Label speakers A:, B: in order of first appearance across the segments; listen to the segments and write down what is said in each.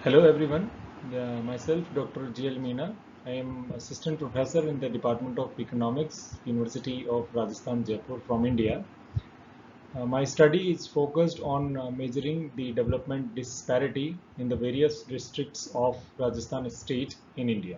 A: Hello everyone, myself Dr. G.L. Meena. I am Assistant Professor in the Department of Economics, University of Rajasthan, Jaipur from India. My study is focused on measuring the development disparity in the various districts of Rajasthan state in India.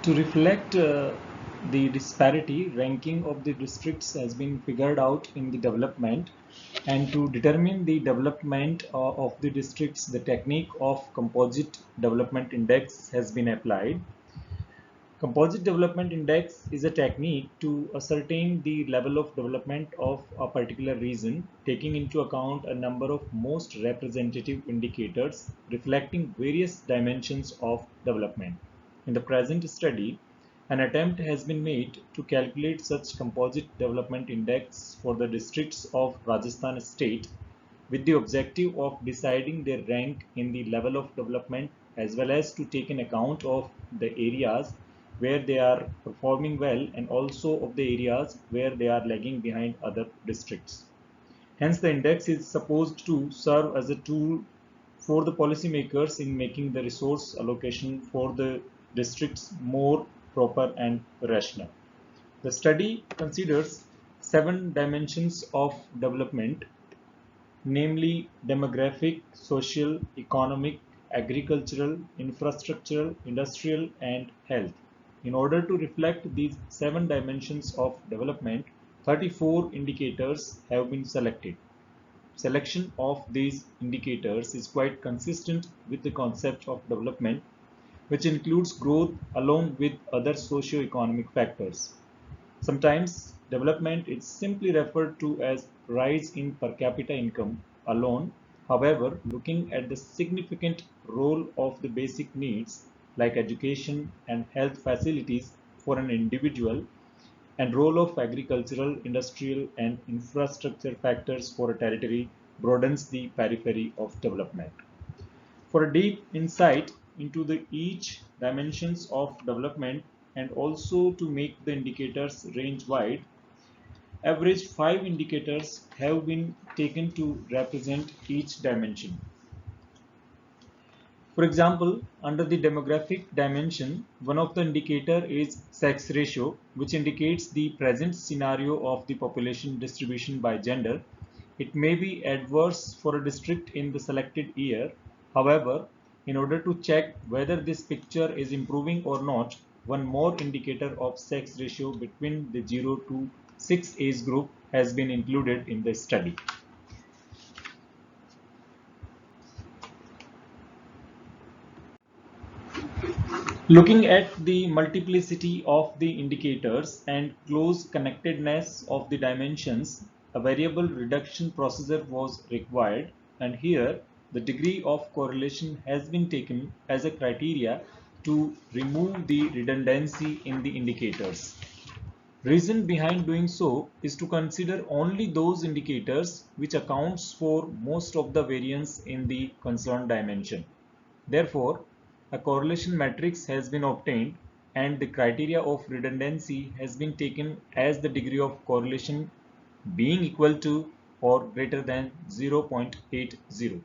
A: To reflect the disparity, ranking of the districts has been figured out in the development, and to determine the development of the districts, the technique of composite development index has been applied. Composite development index is a technique to ascertain the level of development of a particular region, taking into account a number of most representative indicators reflecting various dimensions of development. In the present study, an attempt has been made to calculate such composite development index for the districts of Rajasthan state with the objective of deciding their rank in the level of development, as well as to take an account of the areas where they are performing well and also of the areas where they are lagging behind other districts. Hence, the index is supposed to serve as a tool for the policymakers in making the resource allocation for the districts more proper and rational. The study considers 7 dimensions of development, namely demographic, social, economic, agricultural, infrastructural, industrial, and health. In order to reflect these 7 dimensions of development, 34 indicators have been selected. Selection of these indicators is quite consistent with the concept of development, which includes growth along with other socio-economic factors. Sometimes development is simply referred to as rise in per capita income alone. However, looking at the significant role of the basic needs like education and health facilities for an individual and role of agricultural, industrial and infrastructure factors for a territory broadens the periphery of development. For a deep insight into the each dimensions of development and also to make the indicators range wide, average 5 indicators have been taken to represent each dimension. For example, under the demographic dimension, one of the indicator is sex ratio, which indicates the present scenario of the population distribution by gender. It may be adverse for a district in the selected year. However, in order to check whether this picture is improving or not, one more indicator of sex ratio between the 0 to 6 age group has been included in the study. Looking at the multiplicity of the indicators and close connectedness of the dimensions, a variable reduction procedure was required, and here the degree of correlation has been taken as a criteria to remove the redundancy in the indicators. Reason behind doing so is to consider only those indicators which accounts for most of the variance in the concerned dimension. Therefore, a correlation matrix has been obtained and the criteria of redundancy has been taken as the degree of correlation being equal to or greater than 0.80.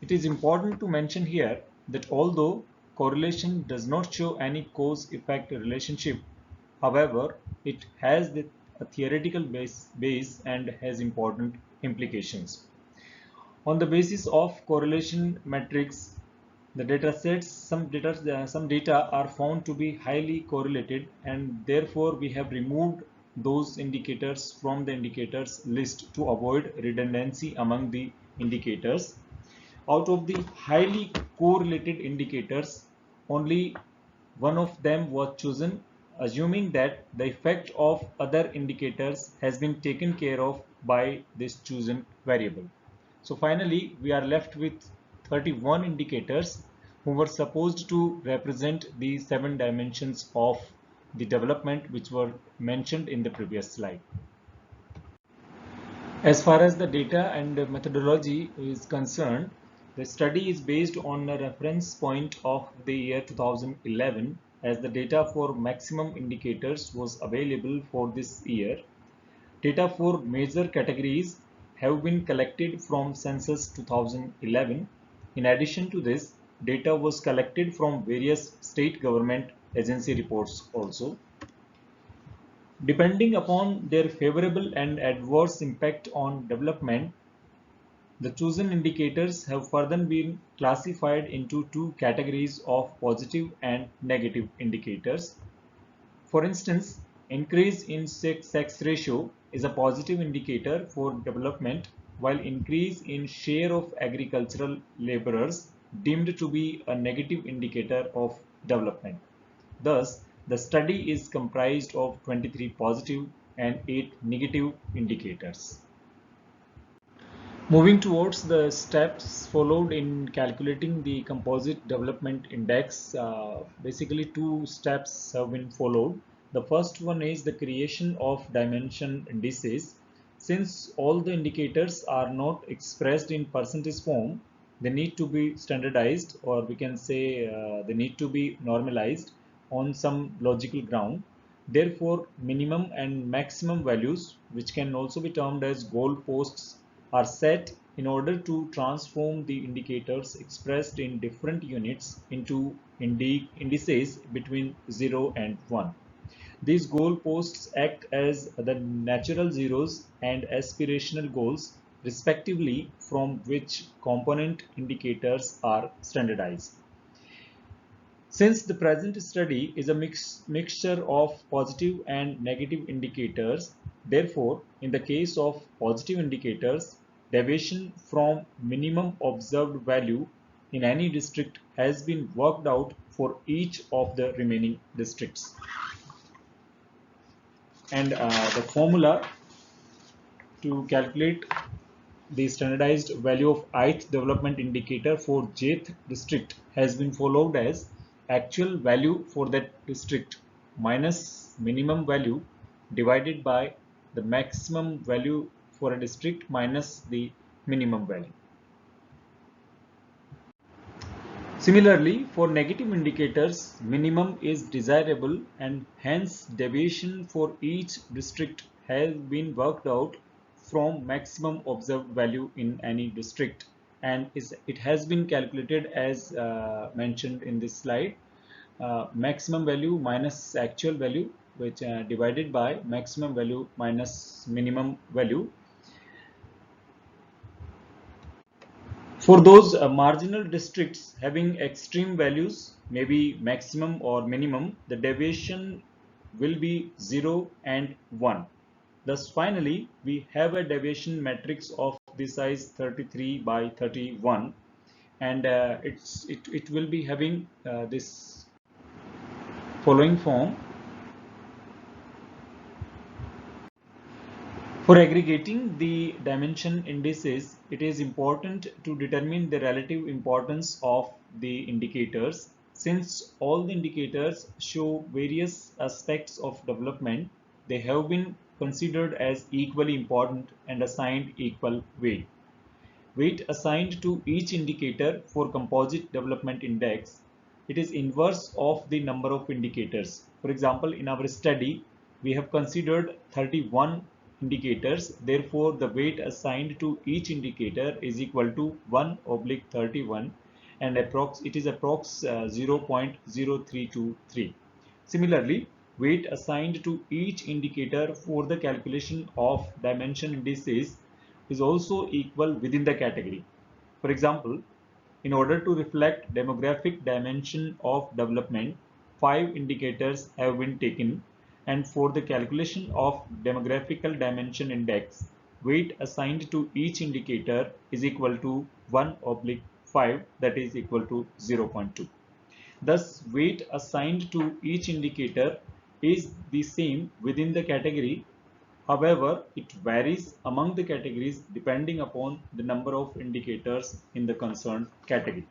A: It is important to mention here that although correlation does not show any cause-effect relationship, however, it has a theoretical base and has important implications. On the basis of correlation matrix, the data sets, some data are found to be highly correlated, and therefore we have removed those indicators from the indicators list to avoid redundancy among the indicators. Out of the highly correlated indicators, only one of them was chosen, assuming that the effect of other indicators has been taken care of by this chosen variable. So finally, we are left with 31 indicators who were supposed to represent the 7 dimensions of the development which were mentioned in the previous slide. As far as the data and the methodology is concerned, the study is based on a reference point of the year 2011, as the data for maximum indicators was available for this year. Data for major categories have been collected from census 2011. In addition to this, data was collected from various state government agency reports also. Depending upon their favorable and adverse impact on development, the chosen indicators have further been classified into two categories of positive and negative indicators. For instance, increase in sex ratio is a positive indicator for development, while increase in share of agricultural laborers deemed to be a negative indicator of development. Thus, the study is comprised of 23 positive and 8 negative indicators. Moving towards the steps followed in calculating the composite development index, basically two steps have been followed. The first one is the creation of dimension indices. Since all the indicators are not expressed in percentage form, they need to be standardized, or we can say they need to be normalized on some logical ground. Therefore, minimum and maximum values, which can also be termed as goal posts, are set in order to transform the indicators expressed in different units into indices between 0 and 1. These goalposts act as the natural zeros and aspirational goals respectively, from which component indicators are standardized. Since the present study is a mixture of positive and negative indicators, therefore, in the case of positive indicators, deviation from minimum observed value in any district has been worked out for each of the remaining districts. And the formula to calculate the standardized value of ith development indicator for jth district has been followed as actual value for that district minus minimum value divided by the maximum value for a district minus the minimum value. Similarly, for negative indicators, minimum is desirable and hence deviation for each district has been worked out from maximum observed value in any district, and it has been calculated as mentioned in this slide. Maximum value minus actual value, which divided by maximum value minus minimum value. For those marginal districts having extreme values, maybe maximum or minimum, the deviation will be 0 and 1. Thus, finally, we have a deviation matrix of the size 33 by 31, and it will be having this following form. For aggregating the dimension indices, it is important to determine the relative importance of the indicators. Since all the indicators show various aspects of development, they have been considered as equally important and assigned equal weight. Weight assigned to each indicator for composite development index, it is inverse of the number of indicators. For example, in our study, we have considered 31 indicators. Therefore, the weight assigned to each indicator is equal to 1/31, and it is approx 0.0323. Similarly, weight assigned to each indicator for the calculation of dimension indices is also equal within the category. For example, in order to reflect demographic dimension of development, 5 indicators have been taken, and for the calculation of demographical dimension index, weight assigned to each indicator is equal to 1/5, that is equal to 0.2. Thus, weight assigned to each indicator is the same within the category. However, it varies among the categories depending upon the number of indicators in the concerned category.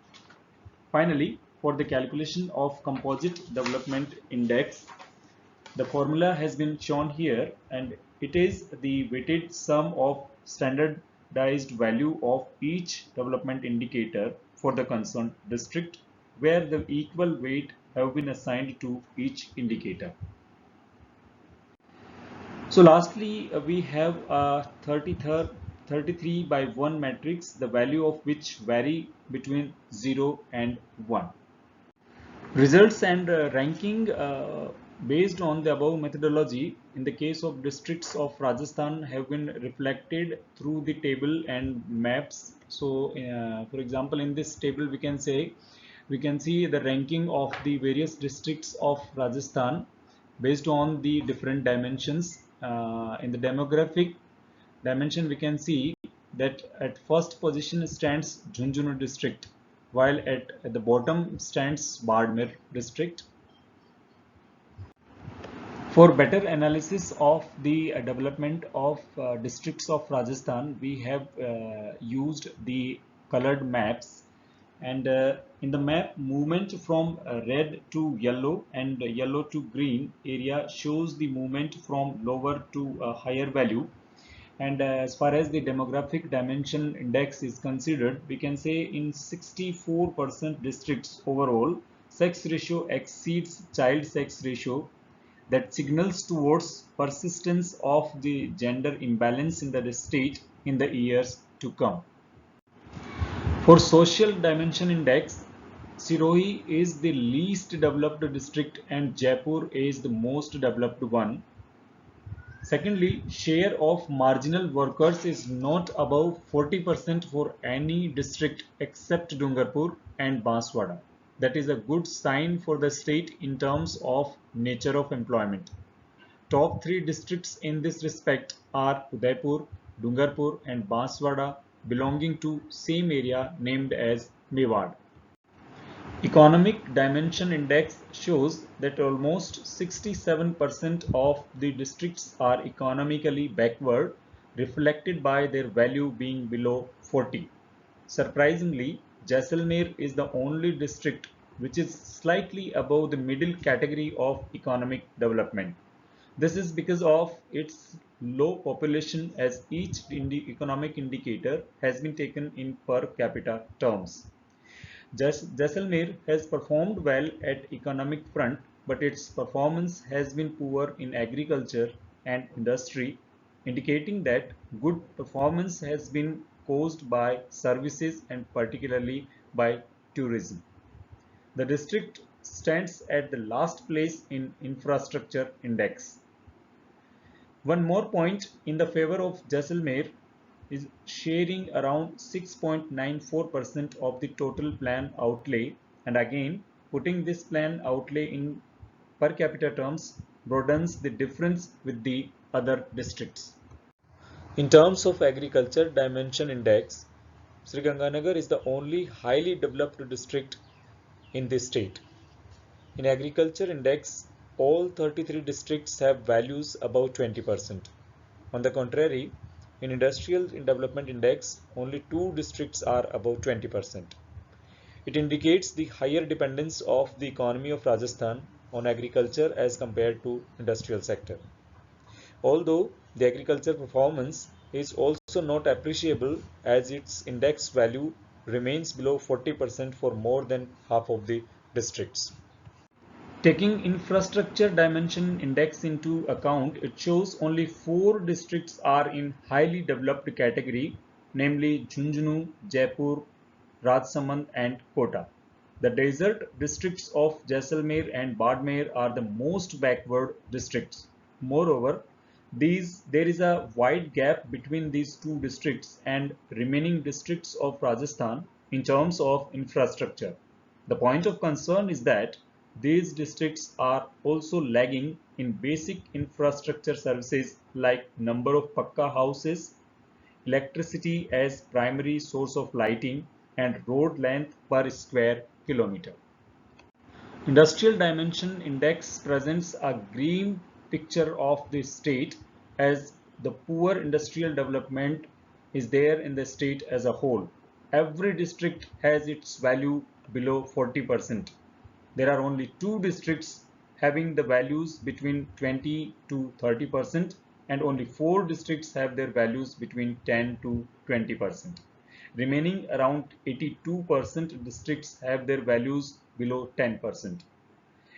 A: Finally, for the calculation of composite development index, the formula has been shown here, and it is the weighted sum of standardized value of each development indicator for the concerned district, where the equal weight have been assigned to each indicator. So lastly, we have a 33rd 33 by 1 matrix, the value of which vary between 0 and 1. Results and ranking based on the above methodology in the case of districts of Rajasthan have been reflected through the table and maps. So for example, in this table we can see the ranking of the various districts of Rajasthan based on the different dimensions. In the demographic dimension we can see that at first position stands Jhunjhunu district, while at the bottom stands Bardmer district. For better analysis of the development of districts of Rajasthan, we have used the colored maps, and in the map, movement from red to yellow and yellow to green area shows the movement from lower to higher value. And as far as the demographic dimension index is considered, we can say in 64% districts overall, sex ratio exceeds child sex ratio. That signals towards persistence of the gender imbalance in the state in the years to come. For social dimension index, Sirohi is the least developed district and Jaipur is the most developed one. Secondly, share of marginal workers is not above 40% for any district except Dungarpur and Banswara. That is a good sign for the state in terms of nature of employment. Top 3 districts in this respect are Udaipur, Dungarpur and Banswara, belonging to same area named as Mewad. Economic Dimension Index shows that almost 67% of the districts are economically backward, reflected by their value being below 40. Surprisingly, Jaisalmer is the only district which is slightly above the middle category of economic development. This is because of its low population, as each economic indicator has been taken in per capita terms. Jaisalmer has performed well at economic front, but its performance has been poor in agriculture and industry, indicating that good performance has been caused by services and particularly by tourism. The district stands at the last place in infrastructure index. One more point in the favor of Jaisalmer is sharing around 6.94% of the total plan outlay, and again putting this plan outlay in per capita terms broadens the difference with the other districts. In terms of agriculture dimension index, Sriganganagar is the only highly developed district in this state. In agriculture index, all 33 districts have values above 20%. On the contrary, in industrial development index, only 2 districts are above 20%. It indicates the higher dependence of the economy of Rajasthan on agriculture as compared to industrial sector. Although the agriculture performance is also not appreciable, as its index value remains below 40% for more than half of the districts. Taking infrastructure dimension index into account, it shows only 4 districts are in highly developed category, namely Jhunjhunu, Jaipur, Rajsamand and Kota. The desert districts of Jaisalmer and Bardmer are the most backward districts. Moreover, there is a wide gap between these two districts and remaining districts of Rajasthan in terms of infrastructure. The point of concern is that these districts are also lagging in basic infrastructure services like number of pakka houses, electricity as primary source of lighting, and road length per square kilometer. Industrial Dimension Index presents a green picture of the state, as the poor industrial development is there in the state as a whole. Every district has its value below 40%. There are only 2 districts having the values between 20 to 30%, and only 4 districts have their values between 10 to 20%. Remaining around 82% districts have their values below 10%.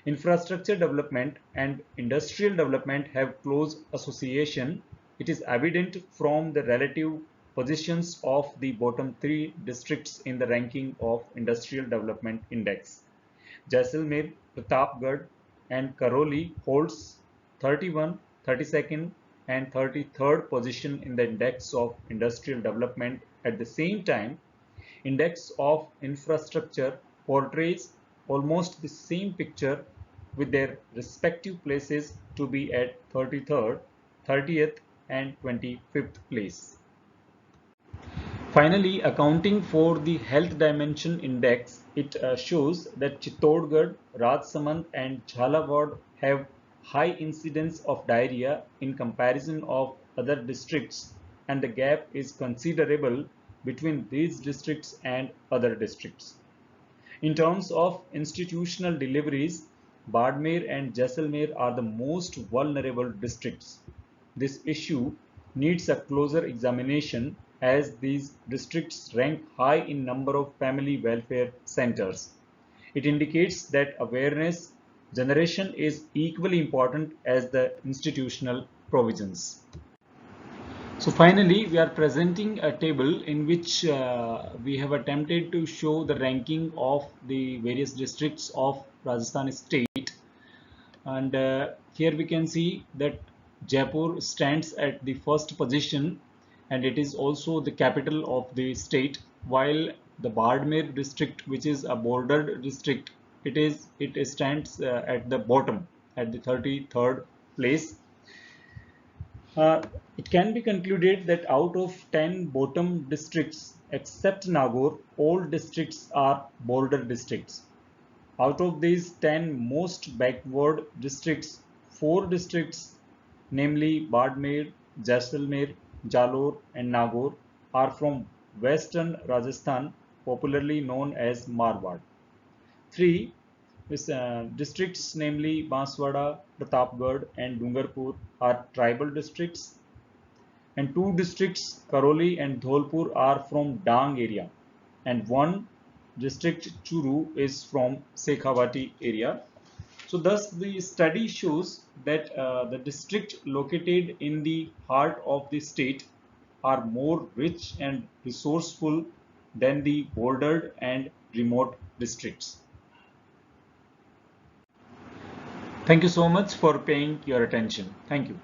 A: Infrastructure development and industrial development have close association. It is evident from the relative positions of the bottom 3 districts in the ranking of Industrial Development Index. Jaisalmer, Pratapgarh and Karoli holds 31, 32nd and 33rd position in the Index of Industrial Development. At the same time, Index of Infrastructure portrays almost the same picture with their respective places to be at 33rd, 30th and 25th place. Finally, accounting for the health dimension index, it shows that Chittorgarh, Rajsamand and Jhalawad have high incidence of diarrhea in comparison of other districts, and the gap is considerable between these districts and other districts. In terms of institutional deliveries, Badmer and Jaisalmer are the most vulnerable districts. This issue needs a closer examination as these districts rank high in number of family welfare centers. It indicates that awareness generation is equally important as the institutional provisions. So finally, we are presenting a table in which we have attempted to show the ranking of the various districts of Rajasthan state. And here we can see that Jaipur stands at the first position and it is also the capital of the state, while the Badmer district, which is a bordered district, it stands at the bottom at the 33rd place. It can be concluded that out of 10 bottom districts, except Nagaur, all districts are border districts. Out of these 10 most backward districts, 4 districts, namely Badmer, Jaisalmer, Jalore and Nagaur, are from western Rajasthan, popularly known as Marwar. 3 districts, namely Banswara, Pratapgarh and Dungarpur, are tribal districts, and 2 districts, Karoli and Dholpur, are from Dang area, and 1 district, Churu, is from Shekhawati area. So thus the study shows that the district located in the heart of the state are more rich and resourceful than the bordered and remote districts. Thank you so much for paying your attention. Thank you.